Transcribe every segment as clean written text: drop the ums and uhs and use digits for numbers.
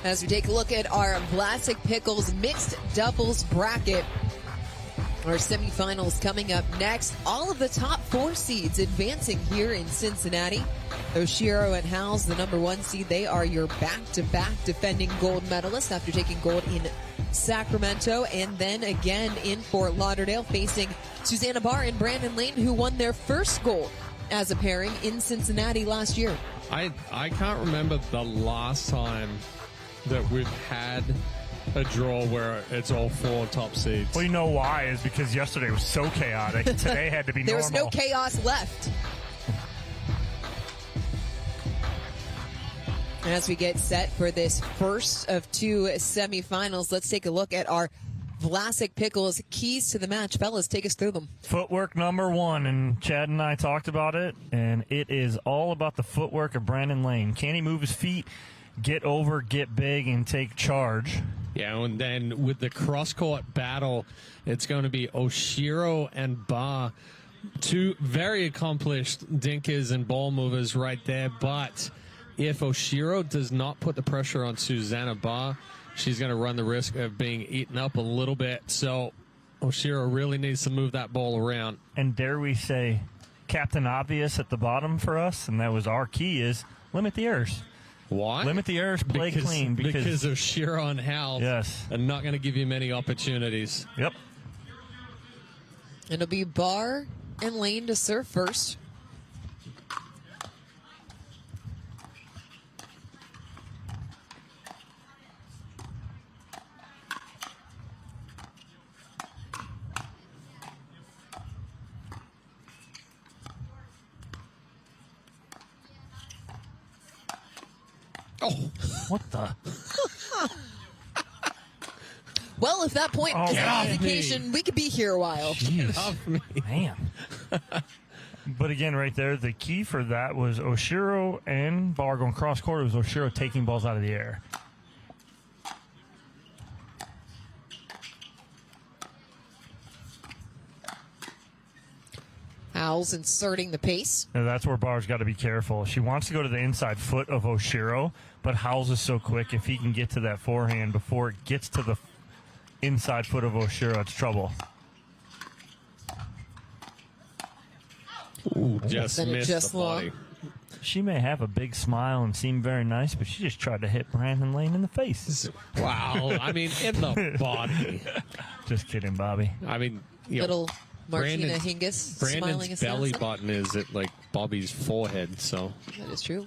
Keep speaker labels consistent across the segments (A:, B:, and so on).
A: As we take a look at our Vlasic Pickles mixed doubles bracket, our semifinals coming up next. All of the top 4 seeds advancing here in Cincinnati. Oshiro and Howells, the number 1 seed, they are your back-to-back defending gold medalists after taking gold in Sacramento and then again in Fort Lauderdale, facing Susannah Barr and Brandon Lane, who won their first gold as a pairing in Cincinnati last year.
B: I can't remember the last time that we've had a draw where it's all 4 top seeds.
C: Well, you know why? Is because yesterday was so chaotic. Today had to be
A: there
C: normal.
A: There was no chaos left. As we get set for this first of 2 semifinals, let's take a look at our Vlasic Pickles keys to the match. Fellas, take us through them.
C: Footwork number 1, and Chad and I talked about it, and it is all about the footwork of Brandon Lane. Can he move his feet, get over, get big, and take charge?
B: Yeah, and then with the cross-court battle, it's going to be Oshiro and Barr, 2 very accomplished dinkers and ball movers right there, but if Oshiro does not put the pressure on Susannah Barr, she's going to run the risk of being eaten up a little bit. So Oshiro really needs to move that ball around.
C: And dare we say, Captain Obvious at the bottom for us, and that was our key, is limit the errors.
B: Why?
C: Limit the errors, play clean.
B: Because Oshiro and Howells are not going to give you many opportunities.
C: Yep.
A: It'll be Barr and Lane to serve first.
B: Oh,
C: what the?
A: Well, if that point is an indication, we could be here a while.
C: Jeez. Man. But again, right there, the key for that was Oshiro and Barr going cross-court. It was Oshiro taking balls out of the air.
A: Howells inserting the pace.
C: Now that's where Barr's got to be careful. She wants to go to the inside foot of Oshiro, but Howells is so quick. If he can get to that forehand before it gets to the inside foot of Oshiro, it's trouble.
B: Ooh, just missed
A: just
B: the body.
C: She may have a big smile and seem very nice, but she just tried to hit Brandon Lane in the face.
B: Wow. I mean, in the body.
C: Just kidding, Bobby.
B: I mean, you
A: Little
B: know,
A: Martina Hingis smiling
B: Brandon's belly button is at like Bobby's forehead, so
A: that is true.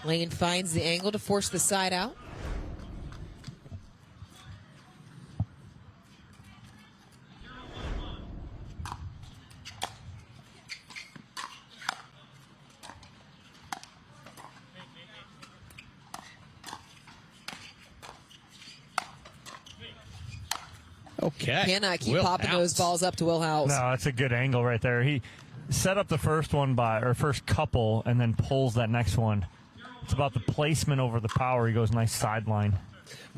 A: Lane finds the angle to force the side out.
B: okay.
A: Cannot keep popping those balls up to Will Howells.
C: No, that's a good angle right there. He set up the first one first couple and then pulls that next one. It's about the placement over the power. He goes nice sideline.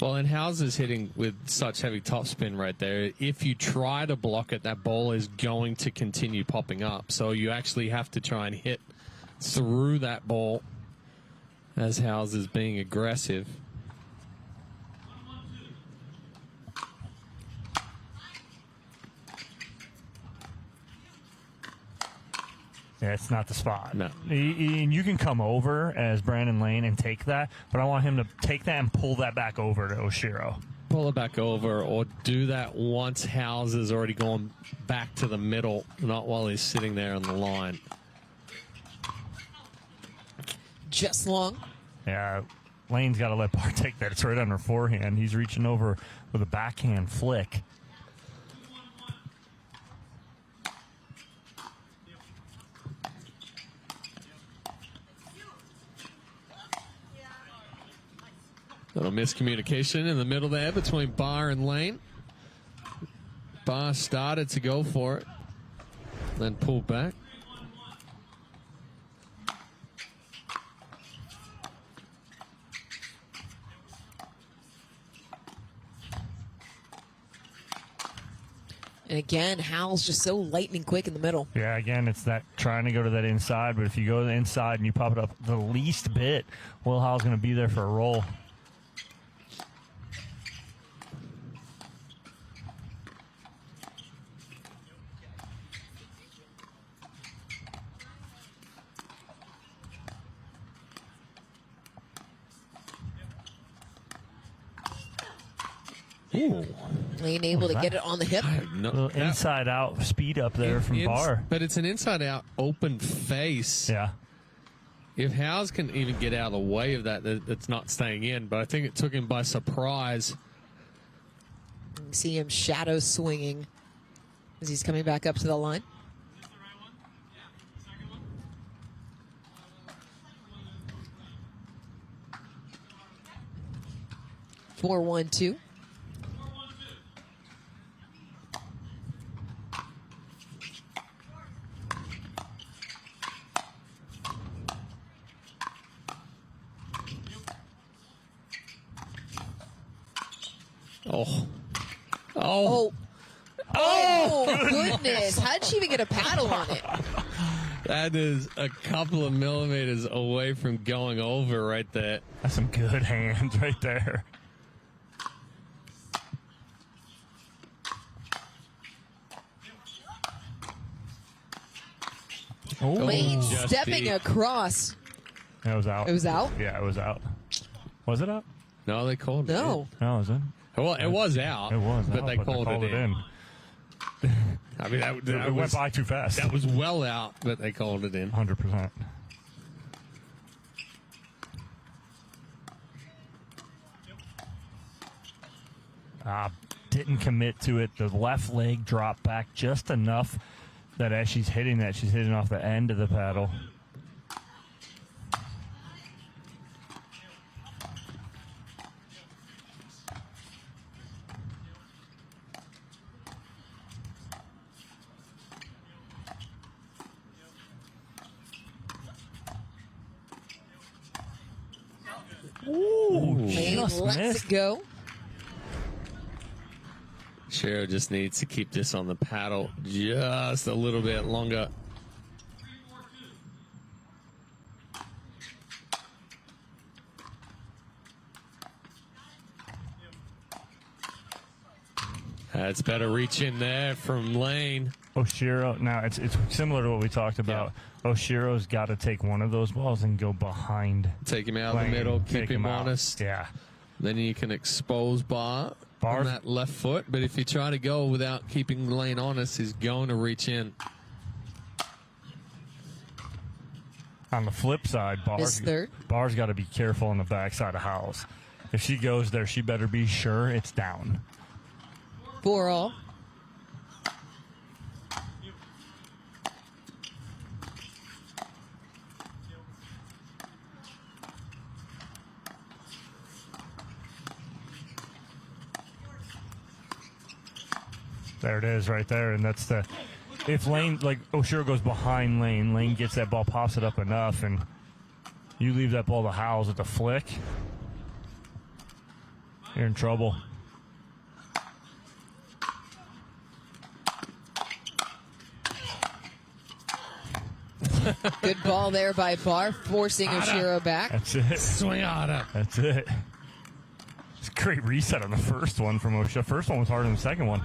B: Well, and Howells is hitting with such heavy topspin right there. If you try to block it, that ball is going to continue popping up. So you actually have to try and hit through that ball as Howells is being aggressive.
C: Yeah, it's not the spot.
B: No.
C: You can come over as Brandon Lane and take that, but I want him to take that and pull that back over to Oshiro.
B: Pull it back over or do that once Howells is already going back to the middle, not while he's sitting there on the line.
A: Just long.
C: Yeah, Lane's got to let Barr take that. It's right on her forehand. He's reaching over with a backhand flick.
B: Little miscommunication in the middle there between Barr and Lane. Barr started to go for it, then pulled back.
A: And again, Howells just so lightning quick in the middle.
C: Yeah, again, it's that trying to go to that inside, but if you go to the inside and you pop it up the least bit, Will Howell's going to be there for a roll.
B: Ooh.
A: Lane able to get it on the hip.
C: Little inside out speed up there from Barr.
B: But it's an inside out open face.
C: Yeah.
B: If Howes can even get out of the way of that, it's not staying in. But I think it took him by surprise.
A: You can see him shadow swinging as he's coming back up to the line. Four, 1-2. Oh, goodness. How did she even get a paddle on it?
B: That is a couple of millimeters away from going over right there.
C: That's some good hands right there.
A: Lane
B: Just
A: stepping
B: deep.
A: across.
C: It was out.
A: It was out?
C: Yeah, it was out. Was it out?
B: No, they called it.
A: No.
C: No, was it?
B: Well, it was out.
C: It was
B: but
C: out,
B: they called it in. I mean, that
C: It went
B: was,
C: by too fast.
B: that was well out, but they called it in.
C: 100%. Didn't commit to it. The left leg dropped back just enough that as she's hitting that, she's hitting off the end of the paddle.
A: Lane
C: Just
A: lets
C: missed.
A: it go.
B: Oshiro just needs to keep this on the paddle just a little bit longer. That's better reach in there from Lane.
C: Oshiro, now it's similar to what we talked about. Oshiro's got to take one of those balls and go behind.
B: Take him out of
C: Lane,
B: the middle,
C: take
B: keep him
C: out.
B: honest.
C: Yeah.
B: Then you can expose Barr on that left foot. But if you try to go without keeping Lane honest, he's going to reach in.
C: On the flip side, Barr's got to be careful on the backside of Howells. If she goes there, she better be sure it's down.
A: 4-all.
C: There it is right there. And that's the, if Lane, like Oshiro goes behind Lane, Lane gets that ball, pops it up enough, and you leave that ball to Howells at the flick, you're in trouble.
A: Good ball there by Barr, forcing Oshiro back.
C: That's it.
B: Swing on her.
C: That's it. It's a great reset on the first one from Oshiro. The first one was harder than the second one.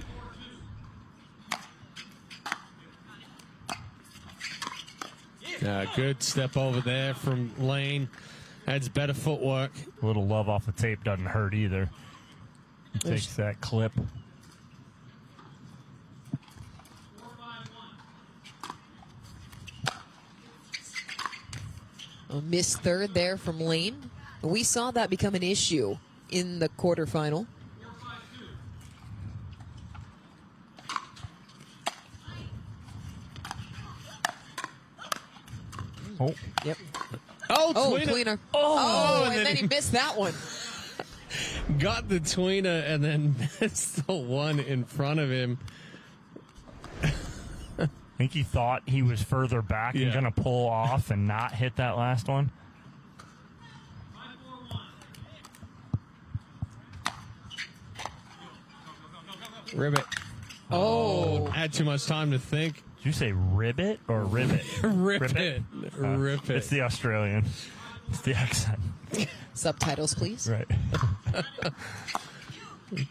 B: Good step over there from Lane. That's better footwork.
C: A little love off the tape doesn't hurt either. He takes that clip.
A: A missed third there from Lane. We saw that become an issue in the quarterfinal.
C: Oh.
A: Yep.
B: Oh,
A: Oh,
B: tweener.
A: tweener.
B: Oh,
A: and then he missed that one.
B: Got the tweener and then missed the one in front of him.
C: I think he thought he was further back and going to pull off and not hit that last one.
B: Ribbit.
A: Oh.
B: Had too much time to think.
C: Did you say ribbit or ribbit?
B: Rip it. Rip it.
C: It's the Australian. It's the accent.
A: Subtitles, please.
C: Right.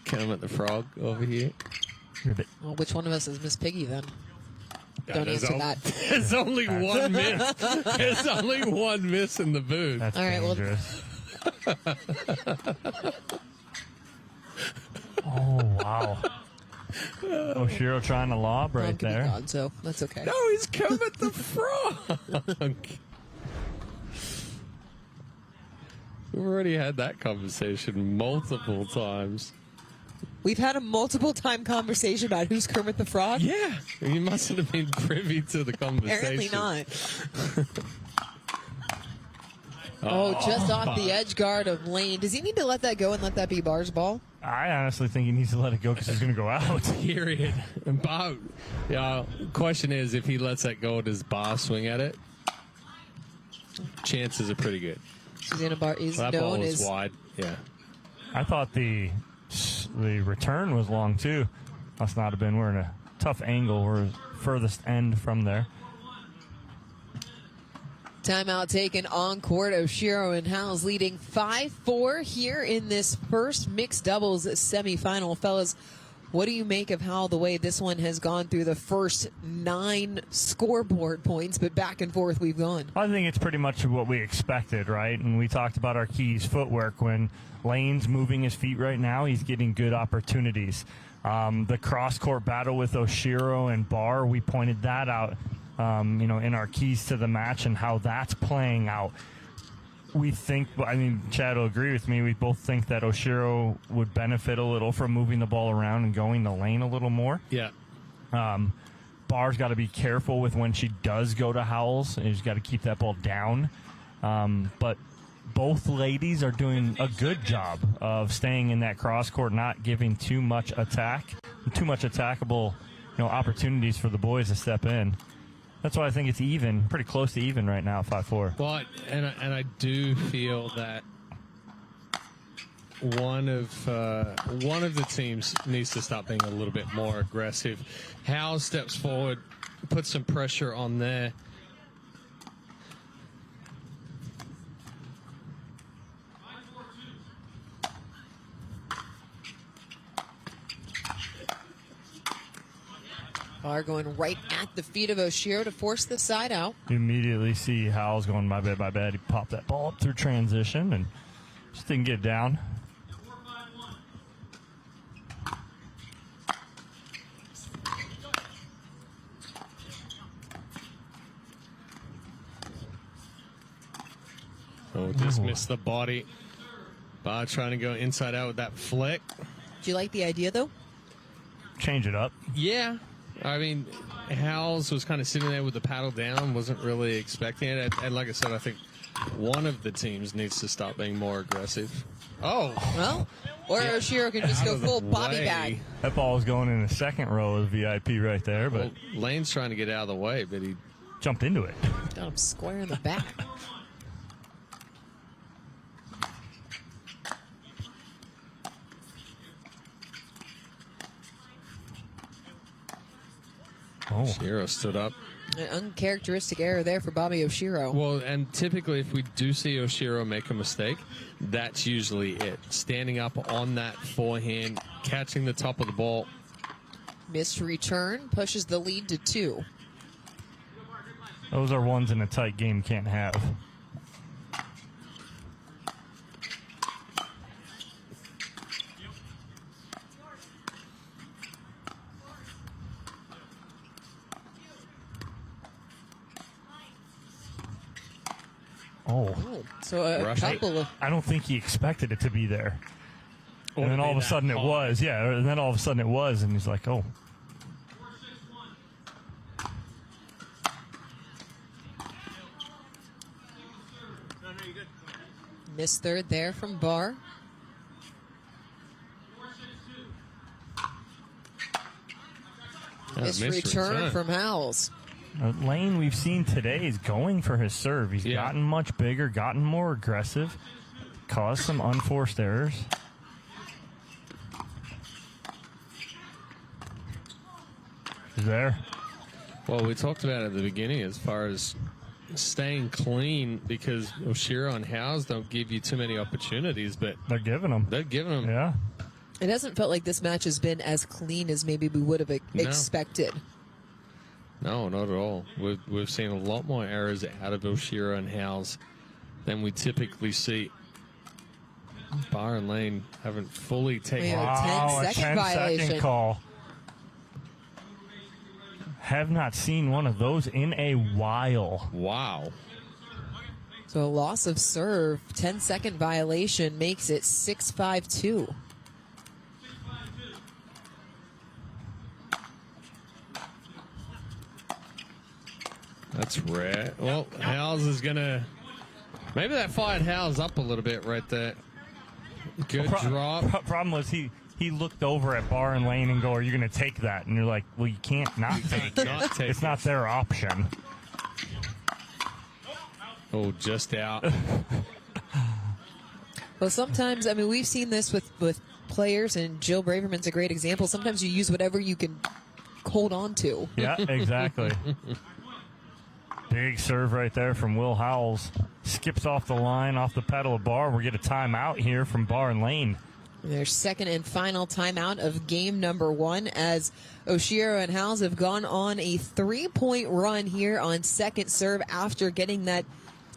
B: Kermit the Frog over here.
C: Ribbit.
A: Well, which one of us is Miss Piggy then? Don't
B: There's
A: answer that.
B: There's only one miss. There's only one miss in the booth.
C: That's
A: All right, well-
C: dangerous. Oh, wow. Oshiro trying to lob
A: I'm
C: right
A: gonna be
C: there.
A: gone, so that's okay.
B: No, he's Kermit the Frog. We've already had that conversation multiple times.
A: We've had a multiple-time conversation about who's Kermit the Frog.
B: Yeah, you mustn't have been privy to the conversation.
A: Apparently not. Just off the edge guard of Lane. Does he need to let that go and let that be Barr's ball?
C: I honestly think he needs to let it go because he's going to go out.
B: Period. And Bob, question is, if he lets that go, does Barr swing at it? Chances are pretty good.
A: Susannah Barr is
B: Well, that ball
A: known
B: was
A: as
B: wide. Yeah.
C: I thought the return was long, too. Must not have been. We're in a tough angle. We're furthest end from there.
A: timeout taken on court. Oshiro and Howells leading 5-4 here in this first mixed doubles semifinal. Fellas, what do you make of how the way this one has gone through the first 9 scoreboard points, but back and forth we've gone?
C: I think it's pretty much what we expected, right? And we talked about our keys footwork. When Lane's moving his feet right now, he's getting good opportunities. The cross-court battle with Oshiro and Barr, we pointed that out, in our keys to the match and how that's playing out. We think, Chad will agree with me, we both think that Oshiro would benefit a little from moving the ball around and going the lane a little more.
B: Yeah.
C: Barr's got to be careful with when she does go to Howells, and she's got to keep that ball down. But both ladies are doing a good job of staying in that cross court, not giving too much attackable, opportunities for the boys to step in. That's why I think it's even, pretty close to even right now, 5-4.
B: Well, and I do feel that one of the teams needs to start being a little bit more aggressive. Howell steps forward, puts some pressure on there.
A: Barr going right at the feet of Oshiro to force the side out.
C: You immediately see Howells going, my bad. He popped that ball up through transition and just didn't get it down.
B: Oh, just missed the body. Barr trying to go inside out with that flick.
A: Do you like the idea, though?
C: Change it up.
B: Yeah. Howells was kind of sitting there with the paddle down, wasn't really expecting it. And like I said, I think one of the teams needs to stop being more aggressive. Oh.
A: Well, or
B: Yeah.
A: Oshiro can just
B: Out
A: go
B: of the
A: full Bobby
B: way.
A: bag.
C: That ball was going in the second row of VIP right there, but
B: Well, Lane's trying to get out of the way, but he
C: jumped into it.
A: Got him square in the back.
C: Oh,
B: Oshiro stood up.
A: An uncharacteristic error there for Bobbi Oshiro.
B: Well, and typically if we do see Oshiro make a mistake, that's usually it. Standing up on that forehand, catching the top of the ball.
A: Missed return pushes the lead to 2.
C: those are ones in a tight game can't have. Oh.
A: So a
B: Rushed it.
A: couple of
C: I don't think he expected it to be there.
B: Or
C: And then
B: to
C: all
B: be
C: of a
B: that
C: sudden it
B: hard.
C: was. Yeah, and then all of a sudden it was, and he's like, oh.
A: missed third there from Barr. Missed return from Howells.
C: Lane, we've seen today, is going for his serve. He's gotten much bigger, gotten more aggressive, caused some unforced errors. is there.
B: Well, we talked about it at the beginning as far as staying clean, because Oshiro and Howells don't give you too many opportunities, but
C: They're giving them. Yeah.
A: It hasn't felt like this match has been as clean as maybe we would have expected.
B: No, not at all. We've seen a lot more errors out of Oshiro and Howells than we typically see. Barr and Lane haven't fully taken.
A: Wow, 10-second violation.
C: 10-second call. Have not seen one of those in a while.
B: Wow.
A: So a loss of serve, 10-second violation makes it 6-5-2.
B: That's rare. Well, Howells is going to... Maybe that fired Howells up a little bit right there. Good drop.
C: Problem was he looked over at Barr and Lane and go, "Are you going to take that?" And you're like, "Well, you can't not take it. It's not their option."
B: Oh, just out.
A: Well, sometimes, I mean, we've seen this with players, and Jill Braverman's a great example. Sometimes you use whatever you can hold on to.
C: Yeah, exactly. Big serve right there from Will Howells. Skips off the line, off the pedal of Barr. We get a timeout here from Barr and Lane.
A: Their second and final timeout of game number 1, as Oshiro and Howells have gone on a 3-point run here on second serve after getting that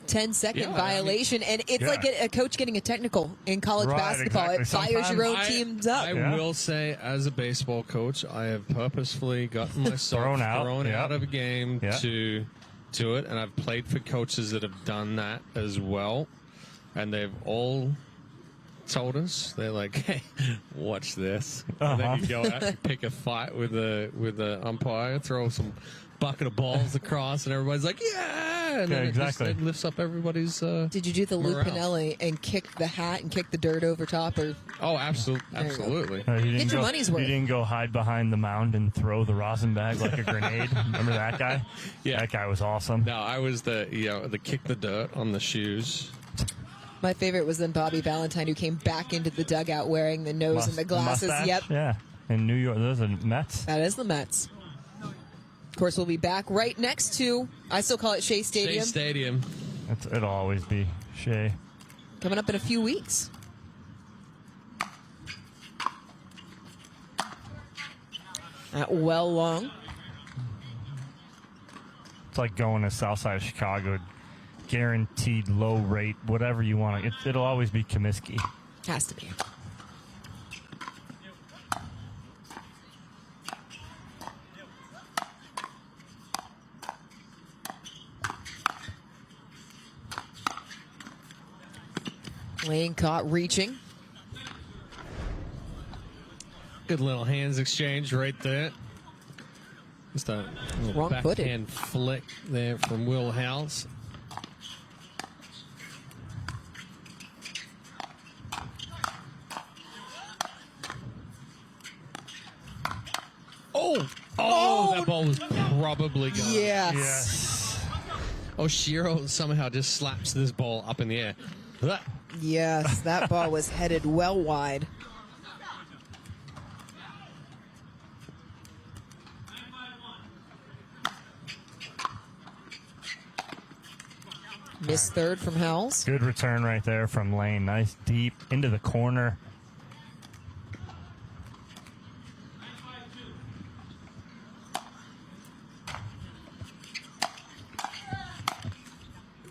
A: 10-second violation. And it's like a coach getting a technical in college basketball.
C: Exactly.
A: It fires your own teams up.
B: I will say, as a baseball coach, I have purposefully gotten myself thrown out of a game to do it. And I've played for coaches that have done that as well. And they've all told us, they're like, "Hey, watch this." And then you go out and pick a fight with the umpire, throw some bucket of balls across, and everybody's like, "Yeah!" And then it lifts up everybody's
A: Did you do the Lou Pinelli and kick the hat and kick the dirt over top? Or
B: absolutely.
A: Get your money's worth.
C: You didn't go hide behind the mound and throw the rosin bag like a grenade. Remember that guy?
B: Yeah,
C: that guy was awesome.
B: No, I was the kick the dirt on the shoes.
A: My favorite was then Bobby Valentine, who came back into the dugout wearing the nose and the glasses.
C: Mustache?
A: Yep.
C: Yeah. In New York, those are Mets.
A: That is the Mets. Of course, we'll be back right next to, I still call it Shea Stadium.
B: Shea Stadium.
C: It'll always be Shea.
A: Coming up in a few weeks. At Well Long.
C: It's like going to south side of Chicago. Guaranteed low rate, whatever you want. It'll always be Comiskey.
A: Has to be. Lane caught reaching.
B: Good little hands exchange right there. Just a little backhand flick there from Will Howells. Oh, that ball was probably gone.
A: Yes.
B: Oshiro somehow just slaps this ball up in the air.
A: Yes, that ball was headed well wide. Missed third from Howells.
C: Good return right there from Lane. Nice deep into the corner.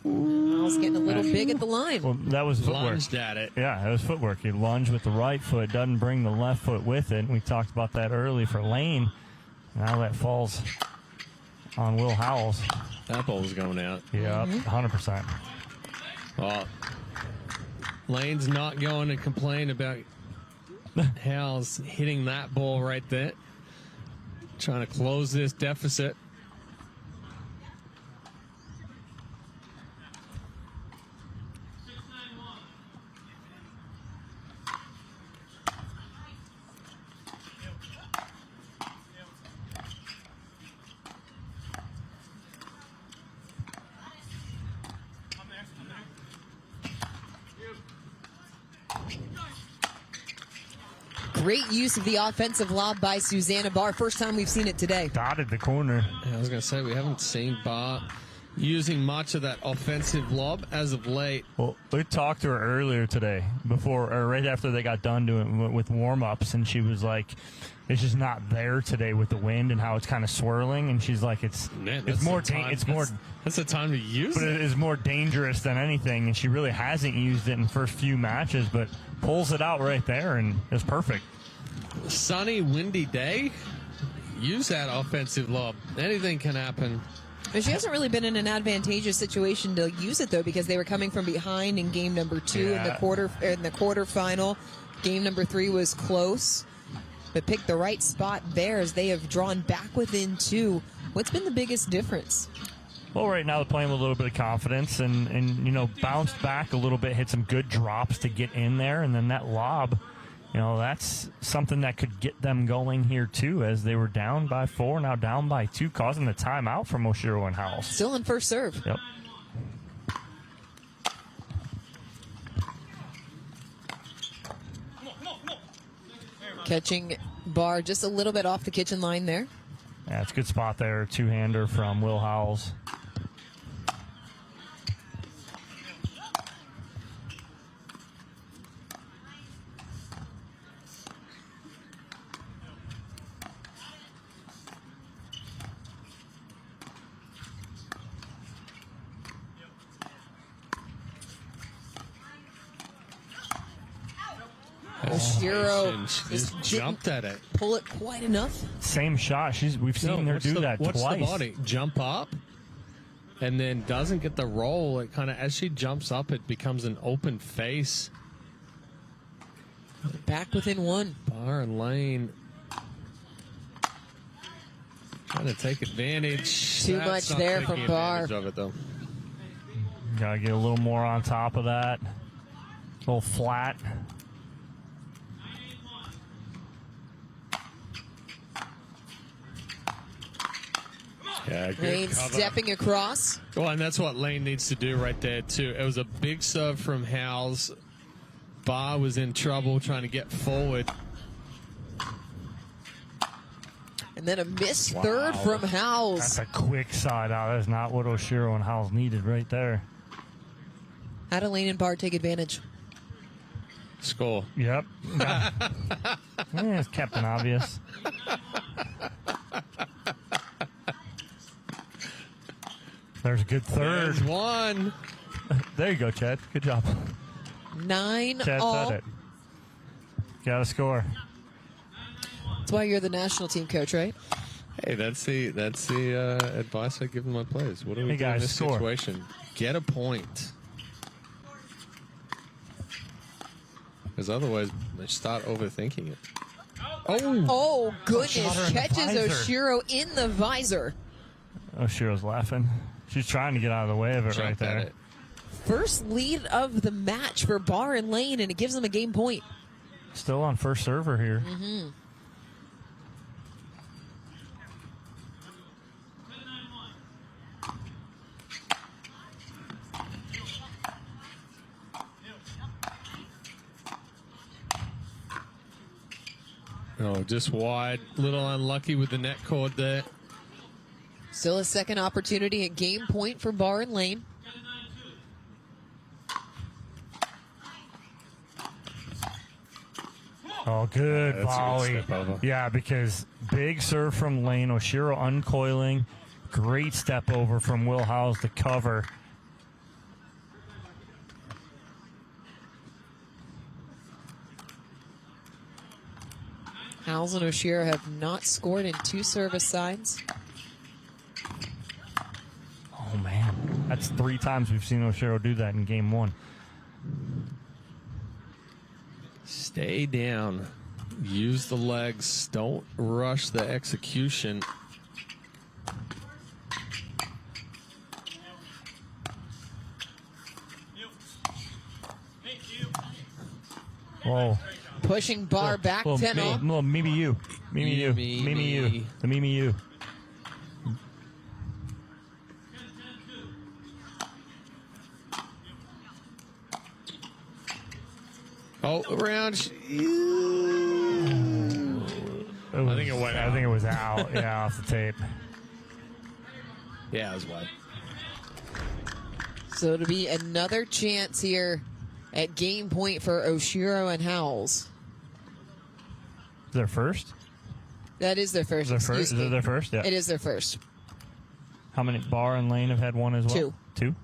A: Howells getting a little big at the line.
C: Well, that was footwork.
B: Lunged at it.
C: Yeah, that was footwork. He lunged with the right foot, doesn't bring the left foot with it. We talked about that early for Lane. Now that falls on Will Howells.
B: That ball was going out.
C: Yeah, 100%.
B: Well, Lane's not going to complain about Howells hitting that ball right there. Trying to close this deficit.
A: Great use of the offensive lob by Susannah. Barr. First time we've seen it today.
C: Dotted the corner.
B: Yeah, I was going to say, we haven't seen Barr using much of that offensive lob as of late.
C: Well, we talked to her earlier today, right after they got done doing with warm-ups, and she was like, it's just not there today with the wind and how it's kind of swirling, and she's like, that's the time to use it. But it is more dangerous than anything, and she really hasn't used it in the first few matches, but pulls it out right there, and it's perfect.
B: Sunny, windy day, use that offensive lob. Anything can happen.
A: But she hasn't really been in an advantageous situation to use it, though, because they were coming from behind in game number 2 in the quarterfinal. Game number 3 was close, but picked the right spot there as they have drawn back within 2. What's been the biggest difference?
C: Well, right now they're playing with a little bit of confidence and bounced back a little bit, hit some good drops to get in there, and then that lob, that's something that could get them going here, too, as they were down by 4, now down by 2, causing the timeout from Oshiro and Howells.
A: Still in first serve.
C: Yep.
A: Catching Barr just a little bit off the kitchen line there.
C: Yeah, it's a good spot there. Two-hander from Will Howells.
A: Oshiro
B: just jumped at it.
A: Pull it quite enough.
C: Same shot. We've seen her do that twice.
B: What's the body? Jump up and then doesn't get the roll. It kind of, as she jumps up, it becomes an open face.
A: Back within 1.
B: Barr and Lane trying to take advantage.
A: Too much there from Barr.
B: Of it, though.
C: Gotta get a little more on top of that. A little flat.
B: Yeah,
A: Lane stepping across.
B: Well, and that's what Lane needs to do right there, too. It was a big serve from Howells. Barr was in trouble trying to get forward.
A: And then a missed third from Howells.
C: That's a quick side out. That's not what Oshiro and Howells needed right there.
A: How do Lane and Barr take advantage?
B: Score.
C: Yep. Yeah. It's Captain Obvious. There's a good third.
B: There's one.
C: There you go, Chad. Good job.
A: 9
C: Chad
A: all.
C: said it. Got to score.
A: That's why you're the national team coach, right?
B: Hey, that's the advice I give my players. What do we do in this situation? Get a point. Because otherwise, they start overthinking it.
A: Oh, goodness. Catches
C: Oshiro
A: Oshiro in the visor.
C: Oshiro's laughing. She's trying to get out of the way of it right there.
A: First lead of the match for Barr and Lane, and it gives them a game point.
C: Still on first server here.
A: Mm-hmm.
B: Oh, just wide. Little unlucky with the net cord there.
A: Still a second opportunity at game point for Barr and Lane.
C: Oh, good volley.
B: Yeah,
C: because big serve from Lane. Oshiro uncoiling. Great step over from Will Howells to cover.
A: Howells and Oshiro have not scored in 2 service sides.
C: Oh, man. That's 3 times we've seen Oshiro do that in game 1.
B: Stay down. Use the legs. Don't rush the execution.
C: Whoa.
A: Pushing Barr back 10 off.
C: Well, maybe you. Maybe you. Maybe you. The Mimi you.
B: Oh, around. I think it went out.
C: I think it was out. Yeah, off the tape.
B: Yeah, it was wide.
A: So it'll be another chance here at game point for Oshiro and Howells.
C: Their first?
A: That is their first.
C: Is it their first? Yeah.
A: It is their first.
C: How many? Barr and Lane have had one as well? Two?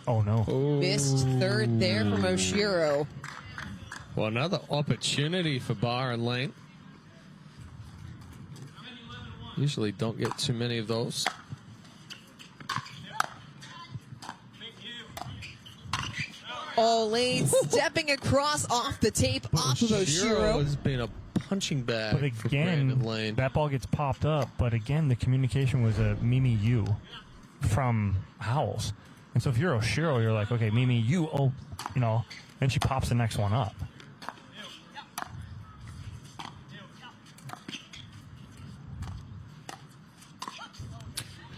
C: Oh, no.
A: Missed third there from Oshiro.
B: Well, another opportunity for Barr and Lane. Usually don't get too many of those.
A: Oh, Lane stepping across off the tape off of Oshiro.
B: Has been a punching bag
C: But
B: for Brandon Lane.
C: again, that ball gets popped up. But again, the communication was a Mimi you from Howells. And so if you're Oshiro, you're like, okay, Mimi, you, then she pops the next one up.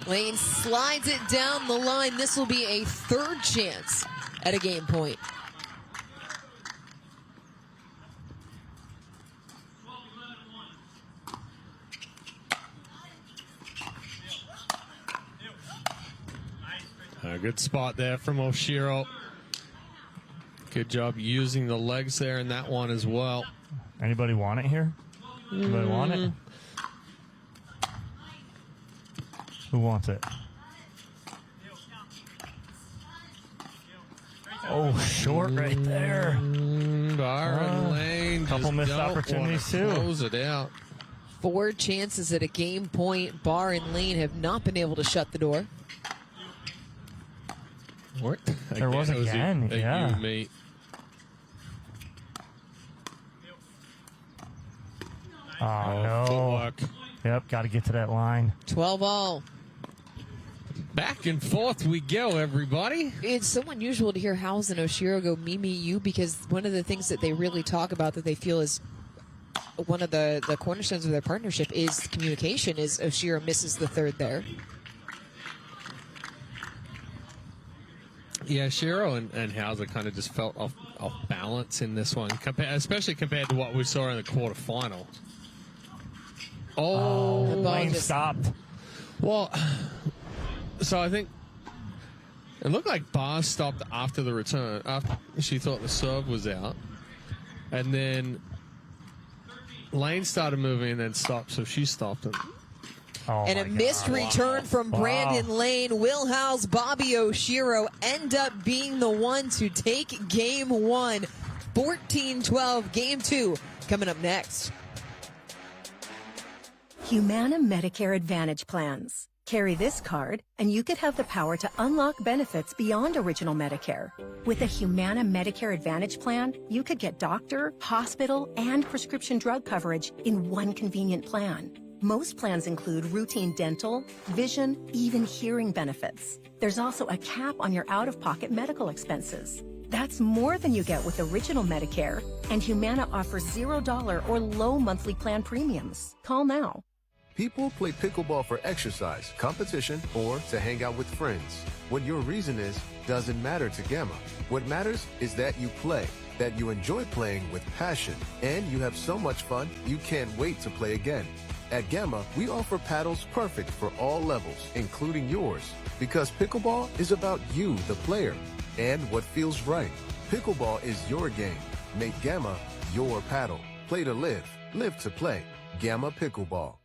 A: Lane slides it down the line. This will be a third chance at a game point.
B: A good spot there from Oshiro. Good job using the legs there in that one as well.
C: Anybody want it here? Anybody want it? Who wants it? Oh, short right there.
B: Barr and Lane.
C: Couple missed opportunities too.
B: Close it out.
A: 4 chances at a game point. Barr and Lane have not been able to shut the door.
C: There was again, yeah. Oh, no.
B: Footwork.
C: Yep, got to get to that line.
A: 12 all.
B: Back and forth we go, everybody.
A: It's so unusual to hear Howells and Oshiro go me, you, because one of the things that they really talk about that they feel is one of the cornerstones of their partnership is communication, is Oshiro misses the third there.
B: Yeah, Shiro and Hauser kind of just felt off balance in this one, especially compared to what we saw in the quarterfinals. Oh,
C: Lane stopped.
B: Well, so I think it looked like Barr stopped after the return, after she thought the serve was out. And then Lane started moving and then stopped, so she stopped him.
C: Oh,
A: and a missed return from Brandon Lane. Will Howells, Bobbi Oshiro end up being the one to take game one. 14-12, game two coming up next.
D: Humana Medicare Advantage plans. Carry this card, and you could have the power to unlock benefits beyond original Medicare. With a Humana Medicare Advantage plan, you could get doctor, hospital, and prescription drug coverage in one convenient plan. Most plans include routine dental, vision, even hearing benefits. There's also a cap on your out-of-pocket medical expenses. That's more than you get with original Medicare, and Humana offers $0 or low monthly plan premiums. Call now.
E: People play pickleball for exercise, competition, or to hang out with friends. What your reason is doesn't matter to Gamma. What matters is that you play, that you enjoy playing with passion, and you have so much fun you can't wait to play again. At Gamma, we offer paddles perfect for all levels, including yours, because pickleball is about you, the player, and what feels right. Pickleball is your game. Make Gamma your paddle. Play to live, live to play. Gamma Pickleball.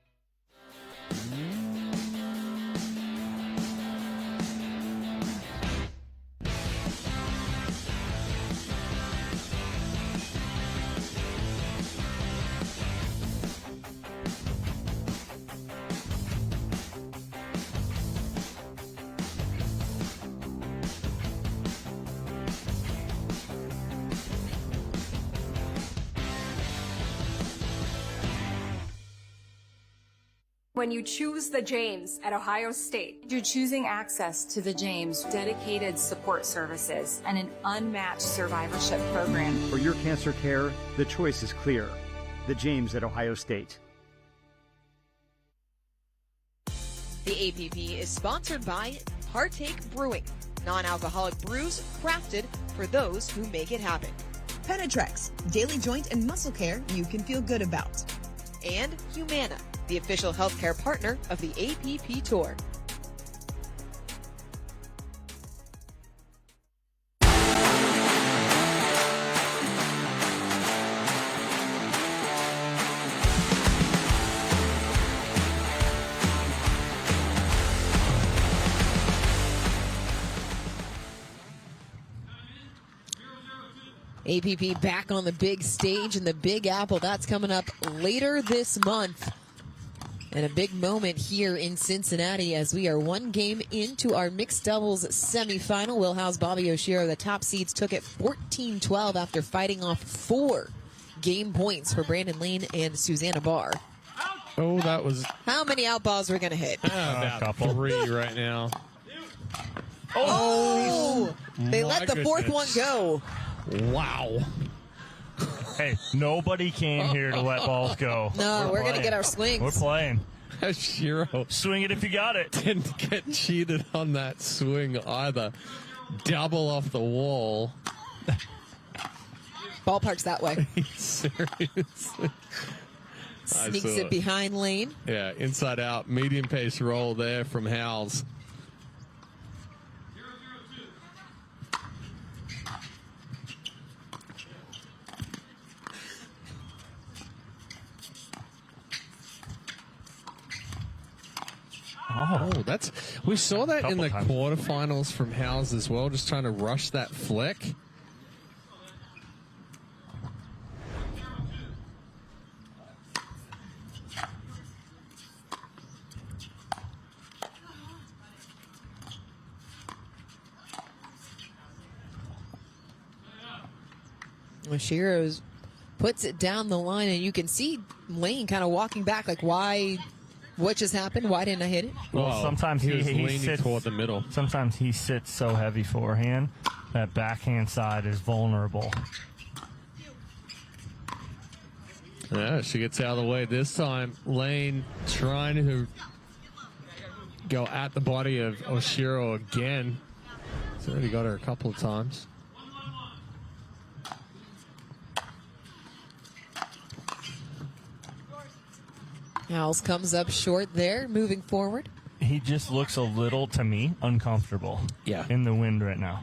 F: When you choose the James at Ohio State, you're choosing access to the James, dedicated support services, and an unmatched survivorship program.
G: For your cancer care, the choice is clear. The James at Ohio State.
A: The APP is sponsored by Partake Brewing, non-alcoholic brews crafted for those who make it happen. Penetrex, daily joint and muscle care you can feel good about. And Humana, the official healthcare partner of the APP Tour. APP back on the big stage in the Big Apple. That's coming up later this month. And a big moment here in Cincinnati as we are one game into our mixed doubles semifinal. Will Howells, Bobbi, Oshiro, the top seeds, took it 14-12 after fighting off 4 game points for Brandon Lane and Susannah Barr.
B: Oh, that was...
A: How many outballs we're going to hit?
B: about 3 right now.
A: Oh! They let the fourth one go.
B: Wow.
C: Hey, nobody came here to let balls go.
A: No, we're going to get our swings.
C: We're playing.
B: Oshiro
C: Swing it if you got it.
B: didn't get cheated on that swing either. Double off the wall.
A: Ballpark's that way.
B: Seriously.
A: Sneaks it behind Lane.
B: Yeah, inside out. Medium pace roll there from Howells. Oh, we saw that in the quarterfinals from Howells as well, just trying to rush that flick.
A: Oshiro puts it down the line, and you can see Lane kind of walking back, like, why? What just happened? Why didn't I hit it?
C: Well, sometimes
B: he was
C: he
B: leaning
C: sits
B: toward the middle.
C: Sometimes he sits so heavy forehand that backhand side is vulnerable.
B: Yeah, she gets out of the way this time. Lane trying to go at the body of Oshiro again. She's already got her a couple of times.
A: Howells comes up short there, moving forward.
C: He just looks a little, to me, uncomfortable.
B: Yeah.
C: In the wind right now.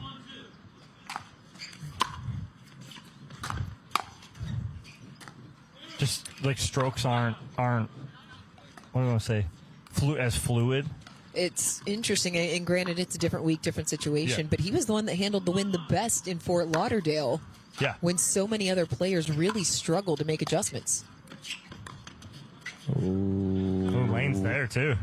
C: Just like strokes aren't what do I want to say? As fluid.
A: It's interesting, and granted, it's a different week, different situation, but he was the one that handled the wind the best in Fort Lauderdale.
C: Yeah.
A: When so many other players really struggled to make adjustments.
C: Ooh, Lane's there too.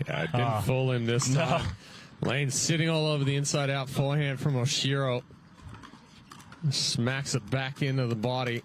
B: Yeah, it didn't fool him this time. No. Lane sitting all over the inside out forehand from Oshiro. Smacks it back into the body.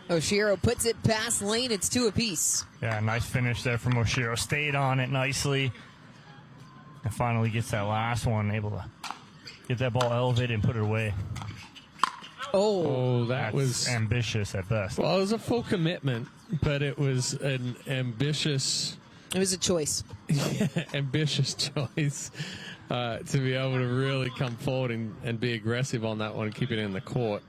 A: Oshiro puts it past Lane. It's 2 apiece.
C: Yeah, nice finish there from Oshiro. Stayed on it nicely. And finally gets that last one, able to get that ball elevated and put it away.
A: Oh,
B: that was
C: ambitious at best.
B: Well, it was a full commitment, but it was an ambitious...
A: It was a choice.
B: Ambitious choice to be able to really come forward and be aggressive on that one and keep it in the court.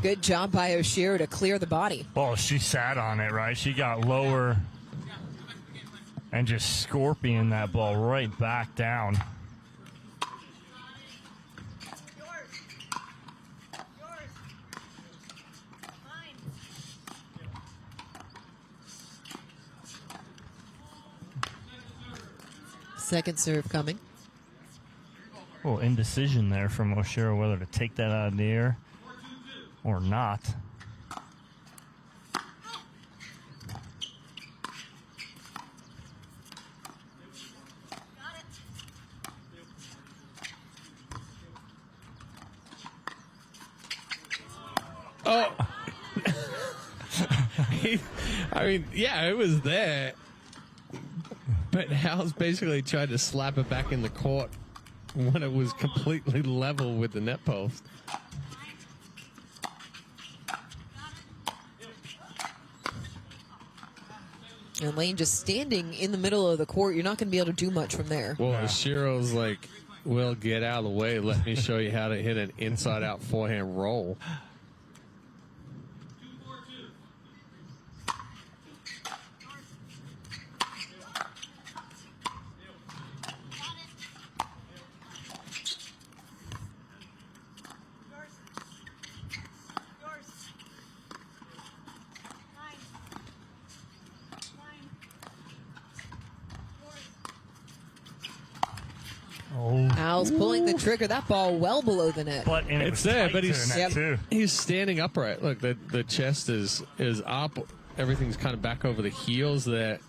A: Good job by Oshiro to clear the body.
C: Well, she sat on it, right? She got lower and just scorpion that ball right back down.
A: Second serve coming.
C: A little indecision there from Oshiro whether to take that out of the air or not.
B: Oh. I mean, yeah, it was there. But Howells basically tried to slap it back in the court when it was completely level with the net post.
A: And Lane just standing in the middle of the court. You're not going to be able to do much from there.
B: Well, Oshiro's like, well, get out of the way. Let me show you how to hit an inside-out forehand roll.
A: Howells pulling the trigger. That ball well below the net.
C: But and
B: It's there, but
C: too.
B: he's standing upright. Look, the chest is up. Everything's kind of back over the heels there.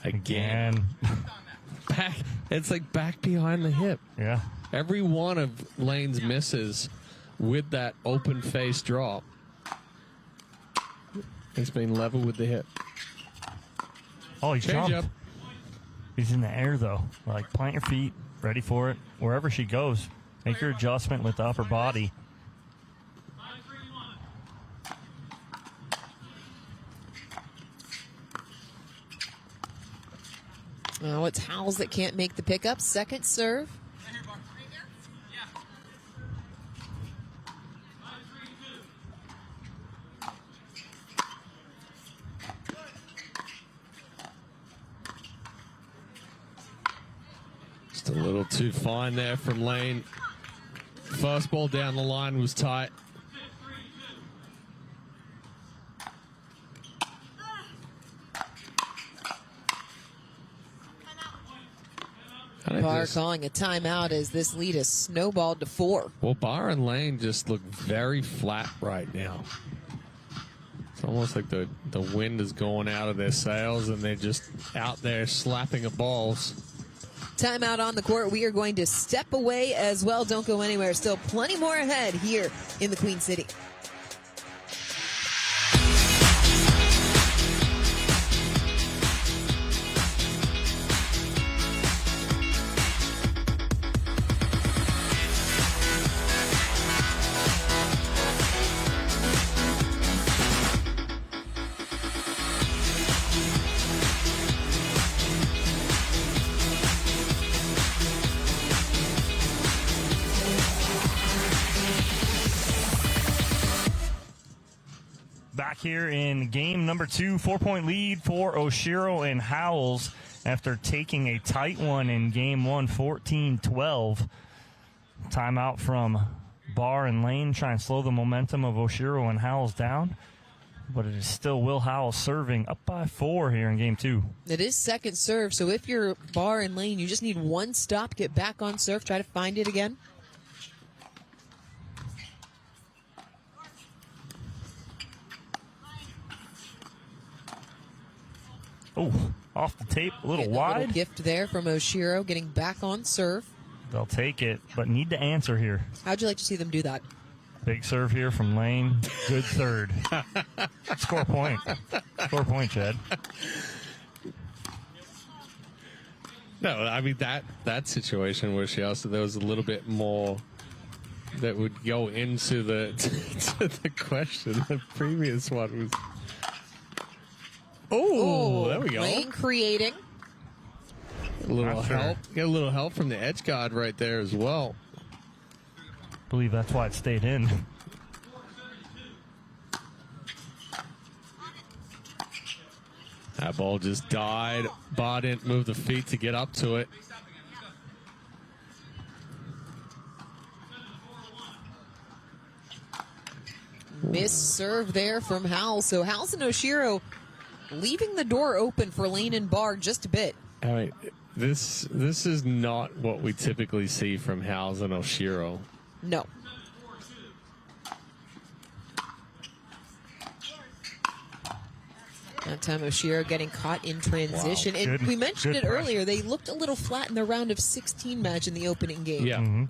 B: Again. Back. It's like back behind the hip.
C: Yeah.
B: Every one of Lane's misses with that open face drop, it's been level with the hip.
C: Oh, he
B: Change
C: jumped.
B: up.
C: He's in the air, though. Like, plant your feet, ready for it. Wherever she goes, make your adjustment with the upper body.
A: Oh, it's Howells that can't make the pickup. Second serve.
B: Just a little too fine there from Lane. First ball down the line was tight.
A: Barr calling a timeout as this lead has snowballed to 4.
B: Well, Barr and Lane just look very flat right now. It's almost like the wind is going out of their sails and they're just out there slapping at balls.
A: Timeout on the court. We are going to step away as well. Don't go anywhere. Still plenty more ahead here in the Queen City.
C: Back here in game number 2, 4-point lead for Oshiro and Howells after taking a tight one in game 1, 14-12. Timeout from Barr and Lane trying to slow the momentum of Oshiro and Howells down. But it is still Will Howells serving up by 4 here in game 2.
A: It is second serve, so if you're Barr and Lane, you just need one stop, get back on serve, try to find it again.
C: Oh, off the tape, a little
A: Getting
C: wide.
A: A little gift there from Oshiro, getting back on serve.
C: They'll take it, but need to answer here.
A: How'd you like to see them do that?
C: Big serve here from Lane. Good third. Score point. Score point, Chad.
B: No, I mean that situation where she also there was a little bit more that would go into the to the question. The previous one was. Oh, there we go.
A: Lane creating.
B: A little help. Get a little help from the edge guard right there as well.
C: I believe that's why it stayed in.
B: That ball just died. Barr didn't move the feet to get up to it.
A: Missed serve there from Howells. So Howells and Oshiro leaving the door open for Lane and Barr just a bit.
B: I mean, this is not what we typically see from Howells and Oshiro.
A: No. That time Oshiro getting caught in transition.
C: Wow.
A: And we mentioned it
C: pressure.
A: earlier. They looked a little flat in their round of 16 match in the opening game.
B: Yeah.
C: Mm-hmm.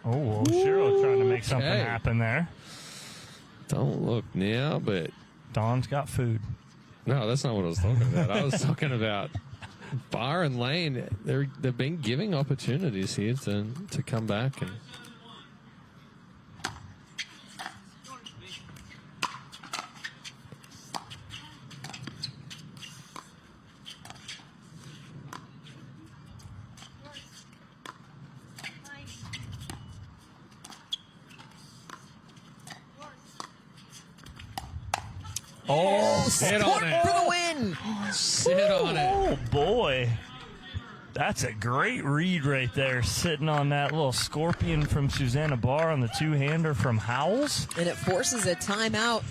C: Oh, Oshiro trying to make something
B: Okay.
C: happen there.
B: Don't look now, but
C: Don's got food.
B: no, that's not what I was talking about. I was talking about Barr and Lane. They've been giving opportunities here to come back and.
C: Oh,
B: Sit
A: Court
B: on it.
A: for the win.
B: Sit on it.
C: Oh, boy. That's a great read right there, sitting on that little scorpion from Susannah Barr on the two-hander from Howells.
A: And it forces a timeout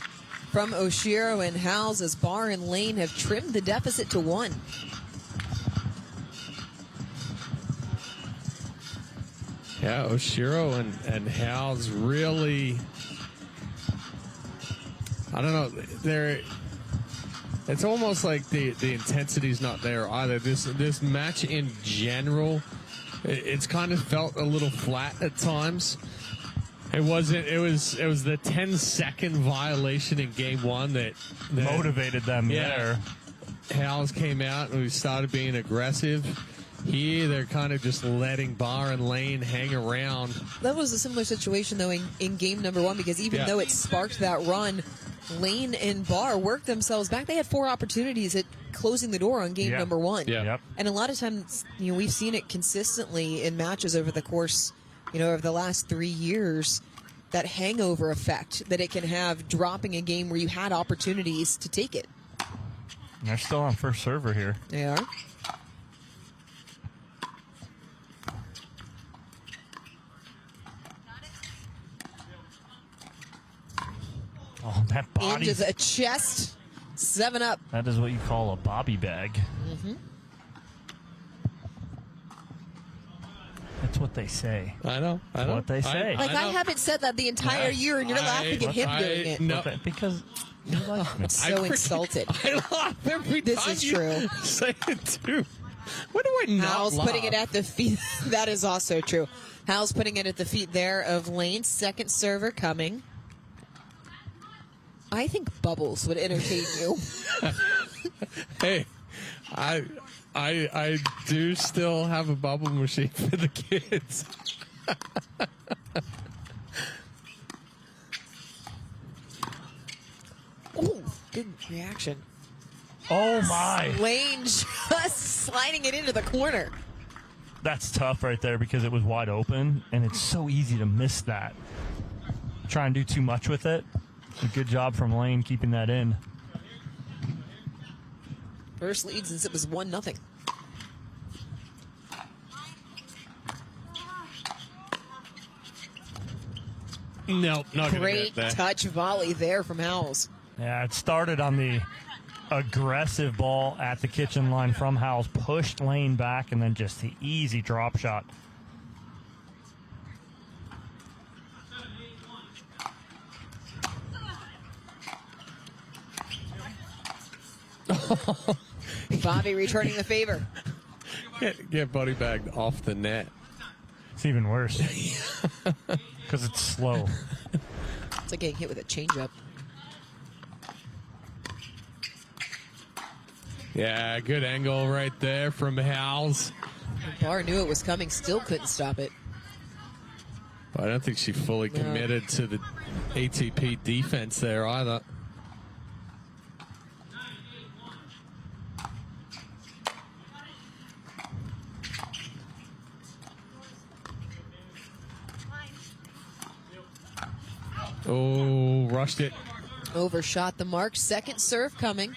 A: from Oshiro and Howells as Barr and Lane have trimmed the deficit to 1.
B: Yeah, Oshiro and Howells really, I don't know, it's almost like the intensity's not there either. This match in general, it's kind of felt a little flat at times. It wasn't. It was the 10-second violation in game 1 that
C: Motivated them
B: Yeah.
C: there.
B: Howells came out and we started being aggressive. Here, they're kind of just letting Barr and Lane hang around.
A: That was a similar situation, though, in game number 1, because even though it sparked that run, Lane and Barr worked themselves back. They had 4 opportunities at closing the door on game number 1.
B: Yeah.
C: Yep.
A: And a lot of times, we've seen it consistently in matches over the course, of the last 3 years, that hangover effect that it can have dropping a game where you had opportunities to take it.
C: And they're still on first server here.
A: They are.
C: Oh, that body.
A: Into the chest. 7-up.
C: That is what you call a Bobby bag.
A: Mm-hmm.
C: That's what they say.
B: I know.
C: What they say.
A: Like, I haven't said that the entire year, and you're laughing at him doing it.
B: No.
C: Because you like me.
A: I'm so insulted.
B: I laugh every
A: This
B: time
A: is
B: you
A: true.
B: say it too. What do I not
A: Howells
B: laugh?
A: putting it at the feet. That is also true. Howells putting it at the feet there of Lane. Second server coming. I think Bubbles would entertain you.
B: Hey, I do still have a bubble machine for the kids.
A: Ooh, good reaction.
C: Oh, my.
A: Lane just sliding it into the corner.
C: That's tough right there because it was wide open, and it's so easy to miss that. Try and do too much with it. A good job from Lane keeping that in.
A: First lead since it was 1-0.
B: Nope, not gonna
A: Great
B: get that.
A: touch volley there from Howells.
C: Yeah, it started on the aggressive ball at the kitchen line from Howells, pushed Lane back, and then just the easy drop shot.
A: Bobbi returning the favor.
B: Get Buddy bagged off the net.
C: It's even worse because it's slow.
A: It's like getting hit with a changeup.
B: Yeah, good angle right there from Howells.
A: Barr knew it was coming, still couldn't stop it.
B: But I don't think she fully committed to the ATP defense there either. Oh, rushed it.
A: Overshot the mark. Second serve coming.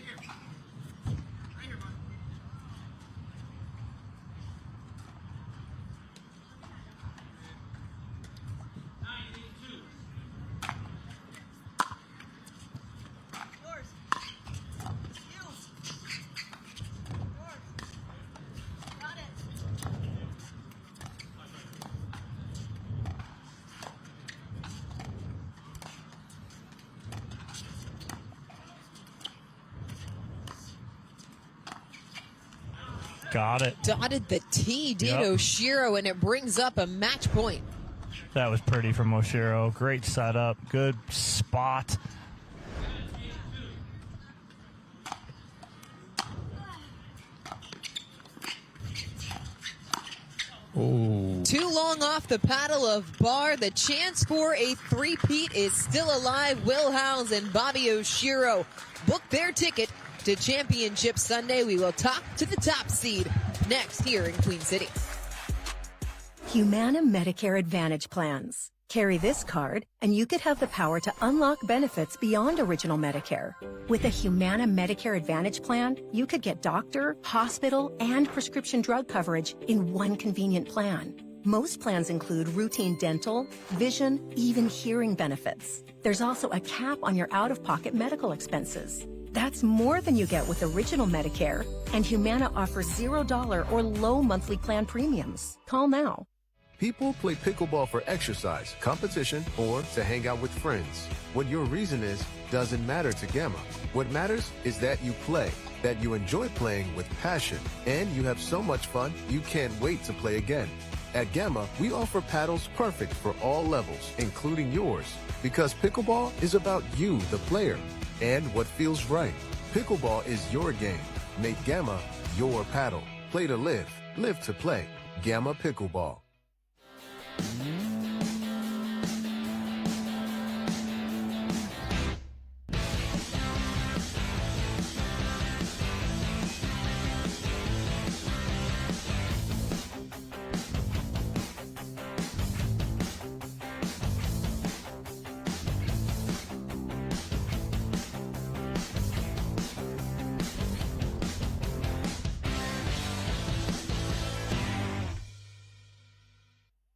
C: Got it.
A: Dotted the T, did
C: Yep.
A: Oshiro, and it brings up a match point.
C: That was pretty from Oshiro. Great setup. Good spot.
B: Ooh.
A: Too long off the paddle of Barr. The chance for a three-peat is still alive. Will Howells and Bobbi Oshiro book their ticket to Championship Sunday. We will talk to the top seed next here in Queen City.
D: Humana Medicare Advantage plans. Carry this card, and you could have the power to unlock benefits beyond original Medicare. With a Humana Medicare Advantage plan, you could get doctor, hospital, and prescription drug coverage in one convenient plan. Most plans include routine dental, vision, even hearing benefits. There's also a cap on your out-of-pocket medical expenses. That's more than you get with original Medicare, and Humana offers $0 or low monthly plan premiums. Call now.
E: People play pickleball for exercise, competition, or to hang out with friends. What your reason is doesn't matter to Gamma. What matters is that you play, that you enjoy playing with passion, and you have so much fun you can't wait to play again. At Gamma, we offer paddles perfect for all levels, including yours, because pickleball is about you, the player, and what feels right. Pickleball is your game. Make Gamma your paddle. Play to live, live to play. Gamma Pickleball.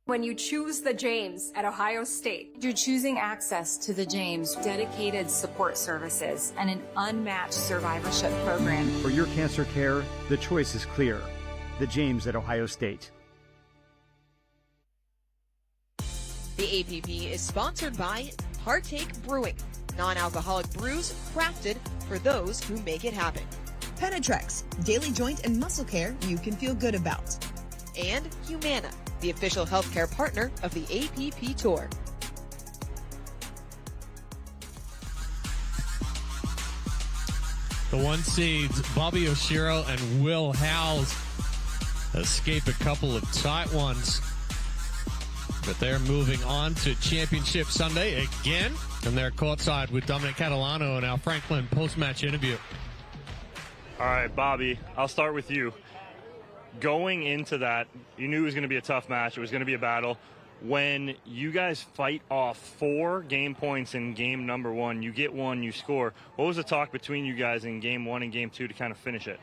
F: When you choose the James at Ohio State, you're choosing access to the James, dedicated support services, and an unmatched survivorship program.
G: For your cancer care, the choice is clear. The James at Ohio State.
A: The APP is sponsored by Partake Brewing, non-alcoholic brews crafted for those who make it happen.
H: Penetrex, daily joint and muscle care you can feel good about.
A: And Humana, the official healthcare partner of the APP Tour.
B: The one seeds, Bobbi Oshiro and Will Howells, escape a couple of tight ones. But they're moving on to Championship Sunday again. And they're courtside with Dominic Catalano in our Franklin post-match interview.
C: All right, Bobbi, I'll start with you. Going into that, you knew it was going to be a tough match. It was going to be a battle. When you guys fight off 4 game points in game number 1, you get one, you score. What was the talk between you guys in game 1 and game 2 to kind of finish it?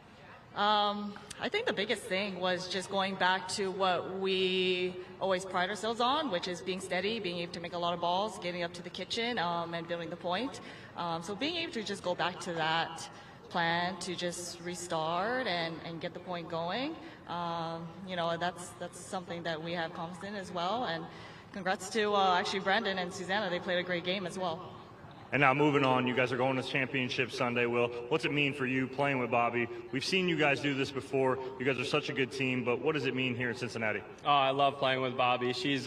I: I think the biggest thing was just going back to what we always pride ourselves on, which is being steady, being able to make a lot of balls, getting up to the kitchen, and building the point. So being able to just go back to that plan to just restart and get the point going, that's something that we have confidence in as well. And congrats to actually Brandon and Susannah. They played a great game as well.
C: And now moving on, you guys are going to Championship Sunday, Will. What's it mean for you playing with Bobbi? We've seen you guys do this before. You guys are such a good team, but what does it mean here in Cincinnati?
J: Oh, I love playing with Bobbi. She's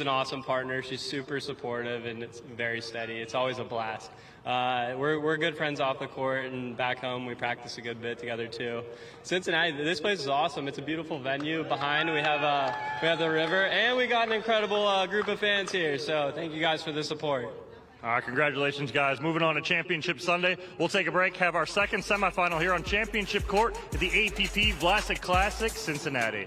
J: an awesome partner. She's super supportive, and it's very steady. It's always a blast. We're good friends off the court, and back home we practice a good bit together too. Cincinnati, this place is awesome. It's a beautiful venue. Behind we have the river, and we got an incredible group of fans here. So thank you guys for the support.
C: Congratulations, guys. Moving on to Championship Sunday. We'll take a break, have our second semifinal here on Championship Court at the APP Vlasic Classic, Cincinnati.